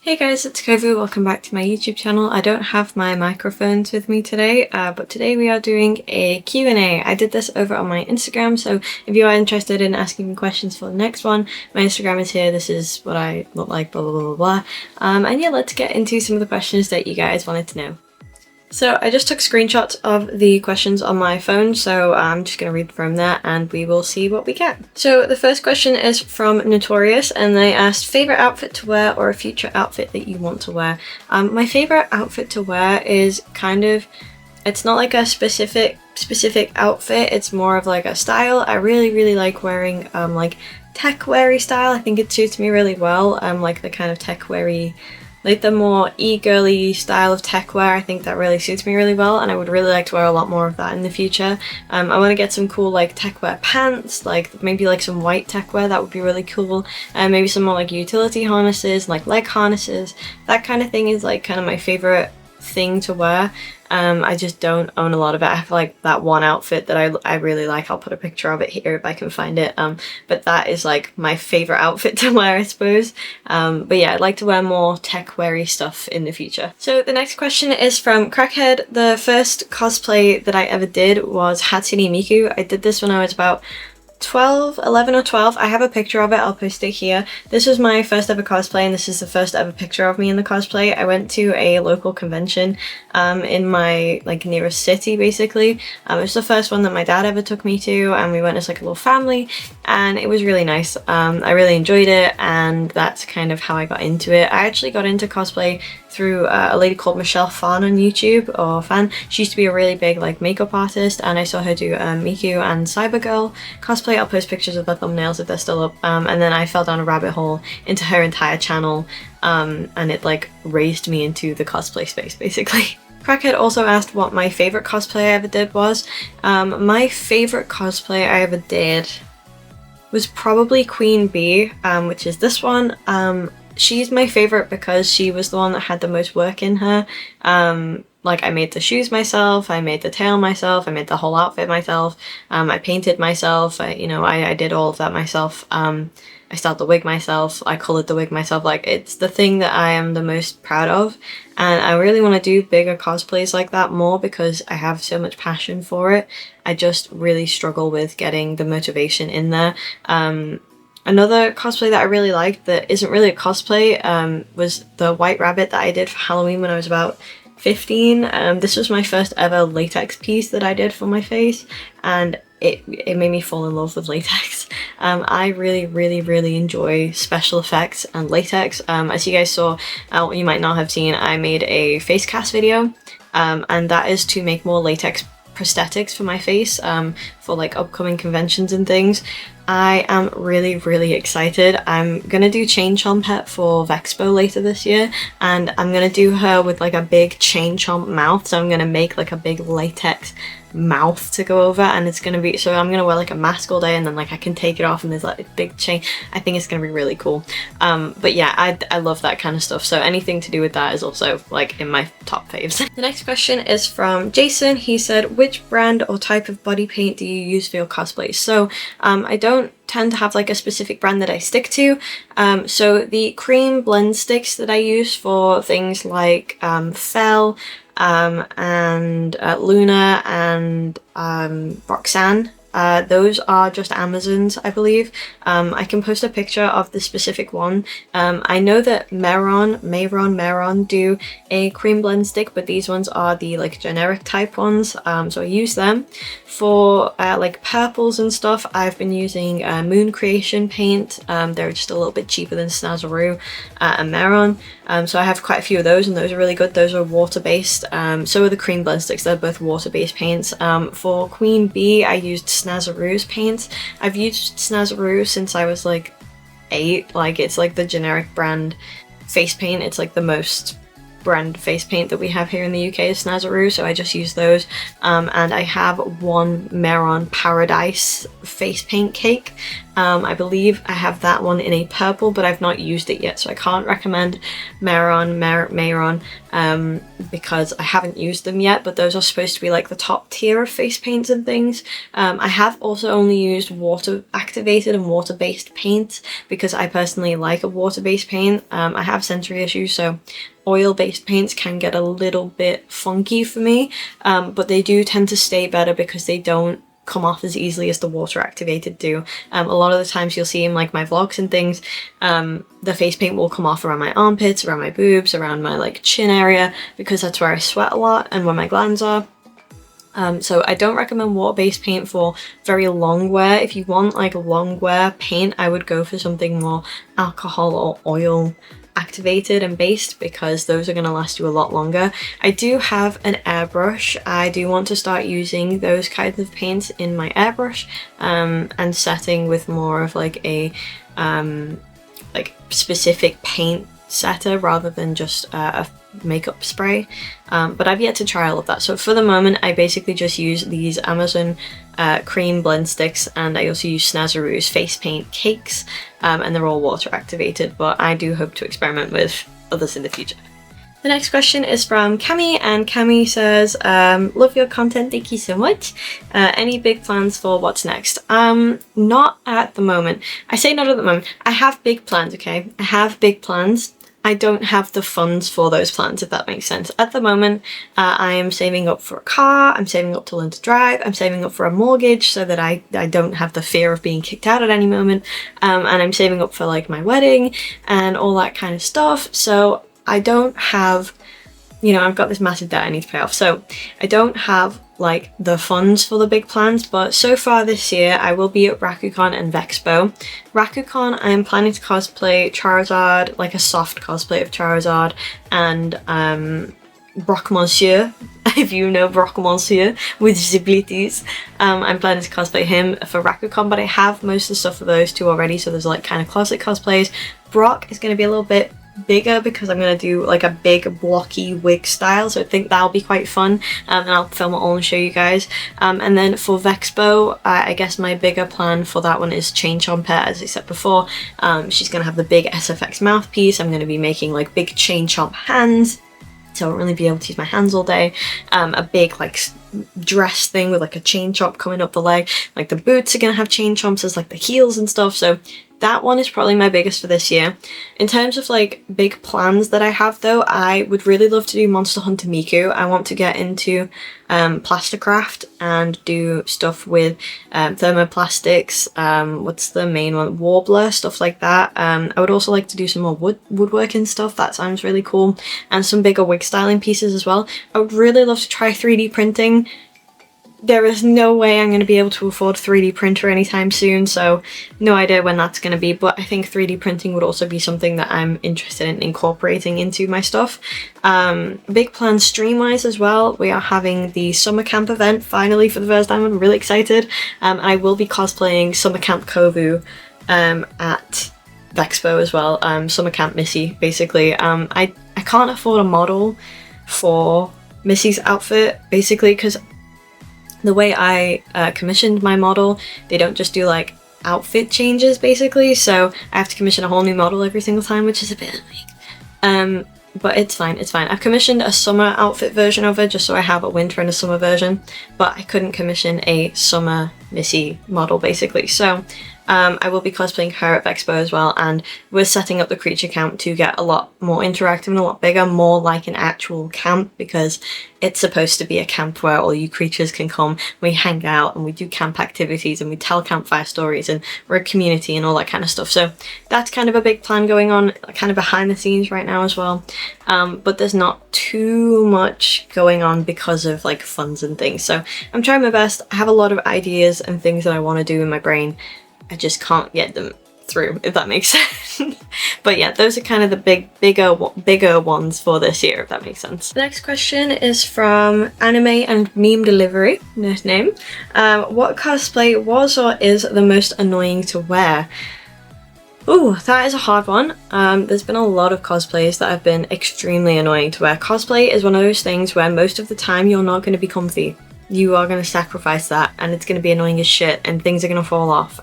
Hey guys, it's Kovu. Welcome back to my YouTube channel. I don't have my microphones with me today, but today we are doing a Q&A. I did this over on my Instagram, so if you are interested in asking me questions for the next one, my Instagram is here. This is what I look like, blah, blah, blah, blah. And yeah, let's get into some of the questions that you guys wanted to know. So I just took screenshots of the questions on my phone, so I'm just going to read from there and we will see what we get. So the first question is from Notorious, and they asked favourite outfit to wear or a future outfit that you want to wear. My favourite outfit to wear is kind of, it's not like a specific outfit, it's more of like a style. I really like wearing like tech-weary style. I think it suits me really well. Like the kind of tech-weary, like the more e-girly style of tech wear. I think that really suits me really well, and I would really like to wear a lot more of that in the future. I want to get some cool like tech wear pants, like maybe like some white tech wear, that would be really cool. And maybe some more like utility harnesses, like leg harnesses. That kind of thing is like kind of my favorite thing to wear. I just don't own a lot of it. I have like that one outfit that I really like. I'll put a picture of it here if I can find it. But that is like my favorite outfit to wear, I suppose. But yeah, I'd like to wear more tech-weary stuff in the future. So the next question is from Crackhead. The first cosplay that I ever did was Hatsune Miku. I did this when I was about 11 or 12. I have a picture of it, I'll post it here. This was my first ever cosplay, and this is the first ever picture of me in the cosplay. I went to a local convention in my like nearest city, basically. It was the first one that my dad ever took me to, and we went as like a little family, and it was really nice. I really enjoyed it, and that's kind of how I got into it. I actually got into cosplay through a lady called Michelle Fan on YouTube, or Fan. She used to be a really big like makeup artist, and I saw her do Miku and Cybergirl cosplay. I'll post pictures of the thumbnails if they're still up. And then I fell down a rabbit hole into her entire channel, and it like raised me into the cosplay space, basically. Crackhead also asked what my favorite cosplay I ever did was. My favorite cosplay I ever did was probably Queen Bee, which is this one. She's my favorite because she was the one that had the most work in her. Like I made the shoes myself, I made the tail myself, I made the whole outfit myself, I painted myself, I did all of that myself. I styled the wig myself, I coloured the wig myself. Like, it's the thing that I am the most proud of, and I really want to do bigger cosplays like that more because I have so much passion for it. I just really struggle with getting the motivation in there. Another cosplay that I really liked that isn't really a cosplay was the White Rabbit that I did for Halloween when I was about 15. This was my first ever latex piece that I did for my face, and it made me fall in love with latex. I really enjoy special effects and latex. As you guys saw, you might not have seen, I made a face cast video, and that is to make more latex prosthetics for my face for like upcoming conventions and things. I am really excited. I'm gonna do Chain Chompette for Vexpo later this year, and I'm gonna do her with like a big chain chomp mouth, so I'm gonna make like a big latex mouth to go over, and it's gonna be, so I'm gonna wear like a mask all day, and then like I can take it off and there's like a big chain. I think it's gonna be really cool. But yeah, I love that kind of stuff, so anything to do with that is also like in my top faves. The next question is from Jason. He said, which brand or type of body paint do you use for your cosplays? So I don't tend to have like a specific brand that I stick to. So the cream blend sticks that I use for things like Fell and Luna and Roxanne, those are just Amazon's, I believe. I can post a picture of the specific one. I know that Mayron do a cream blend stick, but these ones are the like generic type ones, so I use them. For like purples and stuff, I've been using Moon Creation paint. They're just a little bit cheaper than Snazaroo and Mayron. So I have quite a few of those, and those are really good. Those are water-based. So are the cream blend sticks. They're both water-based paints. For Queen Bee, I used Snazaroo's paints. I've used Snazaroo since I was like 8. Like, it's like the generic brand face paint. It's like the most brand face paint that we have here in the UK is Snazaroo, so I just use those. And I have one Meron Paradise face paint cake. I believe I have that one in a purple, but I've not used it yet, so I can't recommend Meron because I haven't used them yet, but those are supposed to be like the top tier of face paints and things. I have also only used water activated and water-based paint because I personally like a water-based paint. I have sensory issues, so oil-based paints can get a little bit funky for me, but they do tend to stay better because they don't come off as easily as the water activated do. A lot of the times you'll see in like my vlogs and things, the face paint will come off around my armpits, around my boobs, around my like chin area, because that's where I sweat a lot and where my glands are. So I don't recommend water-based paint for very long wear. If you want like a long wear paint, I would go for something more alcohol or oil activated and based, because those are going to last you a lot longer. I do have an airbrush. I do want to start using those kinds of paints in my airbrush, and setting with more of like a like specific paint setter rather than just a makeup spray, but I've yet to try all of that. So for the moment I basically just use these Amazon cream blend sticks, and I also use Snazaroo's face paint cakes, and they're all water activated, but I do hope to experiment with others in the future. The next question is from Cami, and Cami says, love your content, thank you so much. Any big plans for what's next? Not at the moment. I say not at the moment. I have big plans, okay? I have big plans. I don't have the funds for those plans, if that makes sense. At the moment, I am saving up for a car, I'm saving up to learn to drive, I'm saving up for a mortgage so that I don't have the fear of being kicked out at any moment, and I'm saving up for like my wedding and all that kind of stuff. So I don't have, you know, I've got this massive debt I need to pay off, so I don't have like the funds for the big plans. But so far this year I will be at Rakucon and Vexpo. Rakucon, I am planning to cosplay Charizard, like a soft cosplay of Charizard, and Brock Monsieur, if you know Brock Monsieur with disabilities. I'm planning to cosplay him for Rakucon, but I have most of the stuff for those two already, so there's like kind of classic cosplays. Brock is going to be a little bit bigger because I'm going to do like a big blocky wig style, so I think that'll be quite fun, and I'll film it all and show you guys. And then for Vexpo, I guess my bigger plan for that one is Chain Chomper, as I said before. She's going to have the big SFX mouthpiece. I'm going to be making like big chain chomp hands, so I won't really be able to use my hands all day. A big like dress thing with like a chain chomp coming up the leg, like the boots are going to have chain chomps as like the heels and stuff, so that one is probably my biggest for this year. In terms of like big plans that I have though, I would really love to do Monster Hunter Miku. I want to get into Plastercraft and do stuff with thermoplastics, what's the main one, Warbler, stuff like that. I would also like to do some more woodworking stuff, that sounds really cool, and some bigger wig styling pieces as well. I would really love to try 3D printing. There is no way I'm going to be able to afford a 3D printer anytime soon, so no idea when that's going to be, but I think 3D printing would also be something that I'm interested in incorporating into my stuff. Big plans stream-wise as well. We are having the summer camp event finally for the first time. I'm really excited. I will be cosplaying Summer Camp Kovu at Vexpo as well. Summer Camp Missy, basically. I can't afford a model for Missy's outfit, basically, because the way I commissioned my model, they don't just do like outfit changes basically, so I have to commission a whole new model every single time, which is a bit annoying. But it's fine, it's fine. I've commissioned a summer outfit version of it just so I have a winter and a summer version, but I couldn't commission a summer Missy model basically, so I will be cosplaying her at Vexpo as well, and we're setting up the creature camp to get a lot more interactive and a lot bigger, more like an actual camp, because it's supposed to be a camp where all you creatures can come, we hang out and we do camp activities and we tell campfire stories and we're a community and all that kind of stuff. So that's kind of a big plan going on, kind of behind the scenes right now as well. But there's not too much going on because of like funds and things. So I'm trying my best. I have a lot of ideas and things that I want to do in my brain. I just can't get them through, if that makes sense. But yeah, those are kind of the bigger ones for this year, if that makes sense. The next question is from Anime and Meme Delivery, nice name. What cosplay was or is the most annoying to wear? Ooh, that is a hard one. There's been a lot of cosplays that have been extremely annoying to wear. Cosplay is one of those things where most of the time you're not going to be comfy. You are going to sacrifice that, and it's going to be annoying as shit, and things are going to fall off.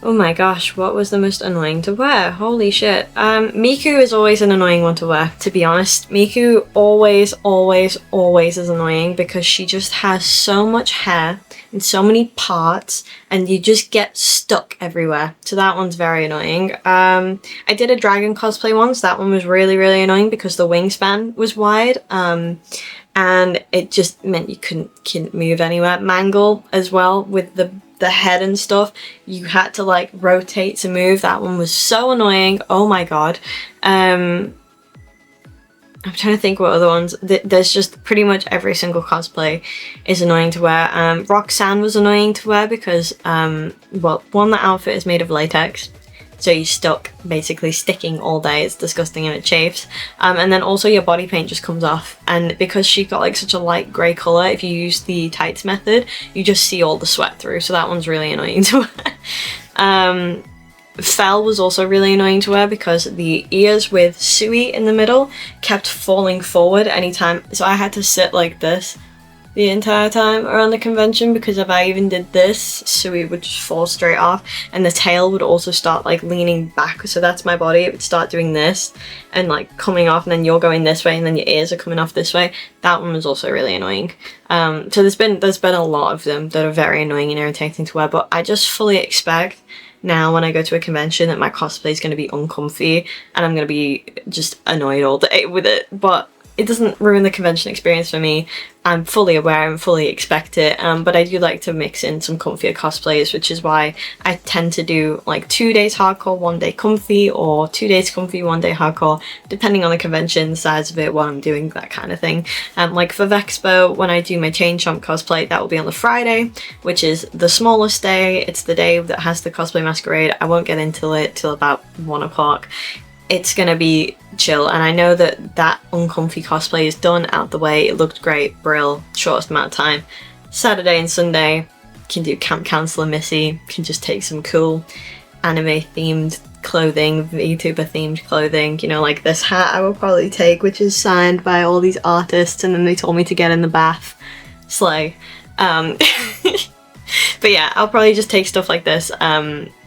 Oh my gosh, what was the most annoying to wear? Holy shit. Miku is always an annoying one to wear, to be honest. Miku always is annoying because she just has so much hair and so many parts, and you just get stuck everywhere. So that one's very annoying. I did a dragon cosplay once. That one was really annoying because the wingspan was wide. And it just meant you couldn't move anywhere. Mangle as well, with the head and stuff, you had to like rotate to move. That one was so annoying. Oh my god. I'm trying to think what other ones. There's just pretty much every single cosplay is annoying to wear. Roxanne was annoying to wear because well, one, the outfit is made of latex, so you're stuck basically sticking all day. It's disgusting and it chafes. And then also your body paint just comes off, and because she got like such a light grey colour, if you use the tights method, you just see all the sweat through, so that one's really annoying to wear. Fell was also really annoying to wear because the ears with Sui in the middle kept falling forward anytime, so I had to sit like this the entire time around the convention, because if I even did this, Sui would just fall straight off, and the tail would also start like leaning back, so that's my body, it would start doing this and like coming off, and then you're going this way and then your ears are coming off this way. That one was also really annoying. So there's been a lot of them that are very annoying and irritating to wear, but I just fully expect now when I go to a convention that my cosplay is going to be uncomfy and I'm going to be just annoyed all day with it, but it doesn't ruin the convention experience for me. I'm fully aware and fully expect it, but I do like to mix in some comfier cosplays, which is why I tend to do like 2 days hardcore, 1 day comfy, or 2 days comfy, 1 day hardcore, depending on the convention, size of it, what I'm doing, that kind of thing. Like for Vexpo, when I do my Chain Chomp cosplay, that will be on the Friday, which is the smallest day. It's the day that has the cosplay masquerade. I won't get into it till about 1 o'clock. It's gonna be chill, and I know that uncomfy cosplay is done, out the way. It looked great, brill, shortest amount of time. Saturday and Sunday can do Camp Counselor Missy, can just take some cool anime themed clothing, VTuber themed clothing, you know, like this hat I will probably take, which is signed by all these artists, and then they told me to get in the bath. Slay. But yeah, I'll probably just take stuff like this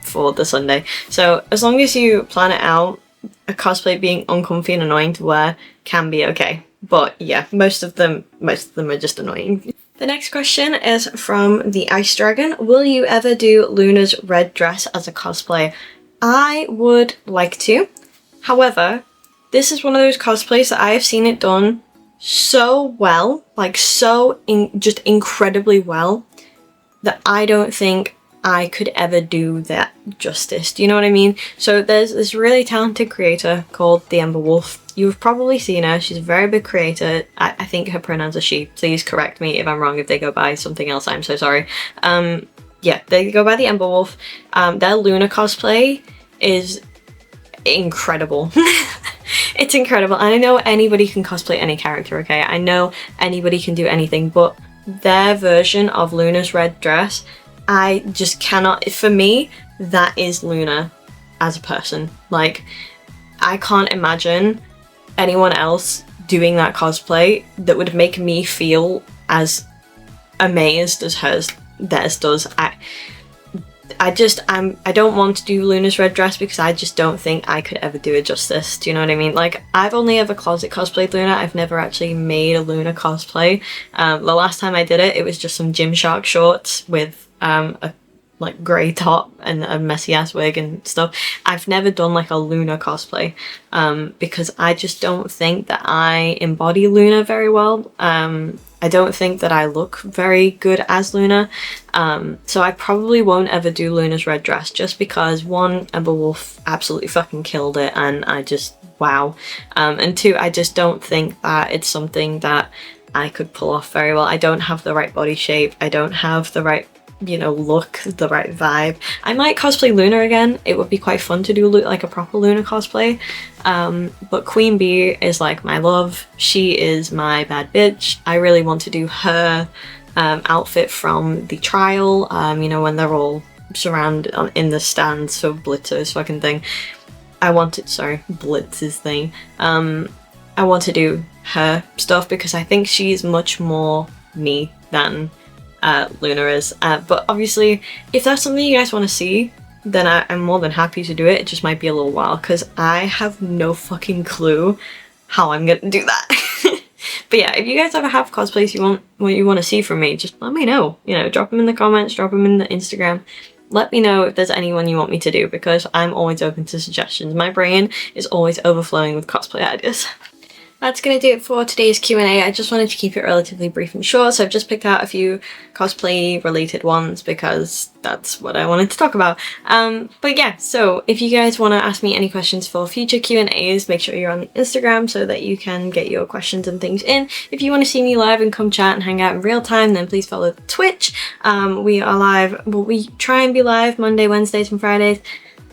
for the Sunday. So as long as you plan it out, a cosplay being uncomfy and annoying to wear can be okay. But yeah, most of them are just annoying. The next question is from the Ice Dragon. Will you ever do Luna's red dress as a cosplay? I would like to. However, this is one of those cosplays that I have seen it done so well, like just incredibly well, that I don't think I could ever do that justice. Do you know what I mean? So there's this really talented creator called the Ember Wolf. You've probably seen her. She's a very big creator. I think her pronouns are she. Please correct me if I'm wrong. If they go by something else, I'm so sorry. Yeah, they go by the Ember Wolf. Their Luna cosplay is incredible. It's incredible. And I know anybody can cosplay any character, okay? I know anybody can do anything, but their version of Luna's red dress, I just cannot. For me, that is Luna as a person. Like, I can't imagine anyone else doing that cosplay that would make me feel as amazed as theirs does. I don't want to do Luna's red dress because I just don't think I could ever do it justice. Do you know what I mean? Like, I've only ever closet cosplayed Luna. I've never actually made a Luna cosplay. The last time I did it, it was just some Gymshark shorts with a like grey top and a messy ass wig and stuff. I've never done like a Luna cosplay because I just don't think that I embody Luna very well. I don't think that I look very good as Luna, so I probably won't ever do Luna's red dress, just because one, Ember Wolf absolutely fucking killed it, and I just, wow. And two, I just don't think that it's something that I could pull off very well. I don't have the right body shape, I don't have the right, you know, look, the right vibe. I might cosplay Luna again. It would be quite fun to do like a proper Luna cosplay. But Queen Bee is like my love. She is my bad bitch. I really want to do her outfit from the trial, you know, when they're all surround in the stands for Blitzer's fucking thing. Blitz's thing. I want to do her stuff because I think she's much more me than Luna is. But obviously, if that's something you guys want to see, then I'm more than happy to do it. It just might be a little while because I have no fucking clue how I'm gonna do that. But yeah, if you guys ever have cosplays you want to see from me, just let me know. You know, drop them in the comments, drop them in the Instagram. Let me know if there's anyone you want me to do because I'm always open to suggestions. My brain is always overflowing with cosplay ideas. That's going to do it for today's Q&A. I just wanted to keep it relatively brief and short, so I've just picked out a few cosplay related ones because that's what I wanted to talk about. But yeah, so if you guys want to ask me any questions for future Q&As, make sure you're on Instagram so that you can get your questions and things in. If you want to see me live and come chat and hang out in real time, then please follow Twitch. We are live, well, we try and be live Monday, Wednesdays and Fridays.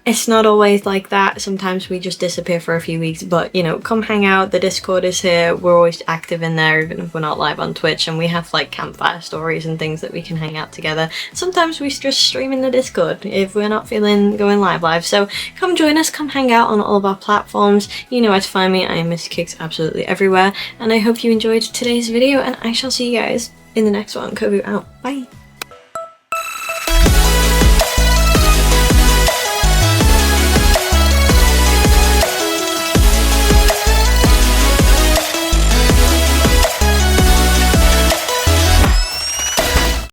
It's not always like that. Sometimes we just disappear for a few weeks, but you know, come hang out. The Discord is here. We're always active in there, even if we're not live on Twitch, and we have like campfire stories and things that we can hang out together. Sometimes we just stream in the Discord if we're not feeling going live. So come join us, come hang out on all of our platforms. You know where to find me. I am MssyKix absolutely everywhere, and I hope you enjoyed today's video, and I shall see you guys in the next one. Kovu out. Bye.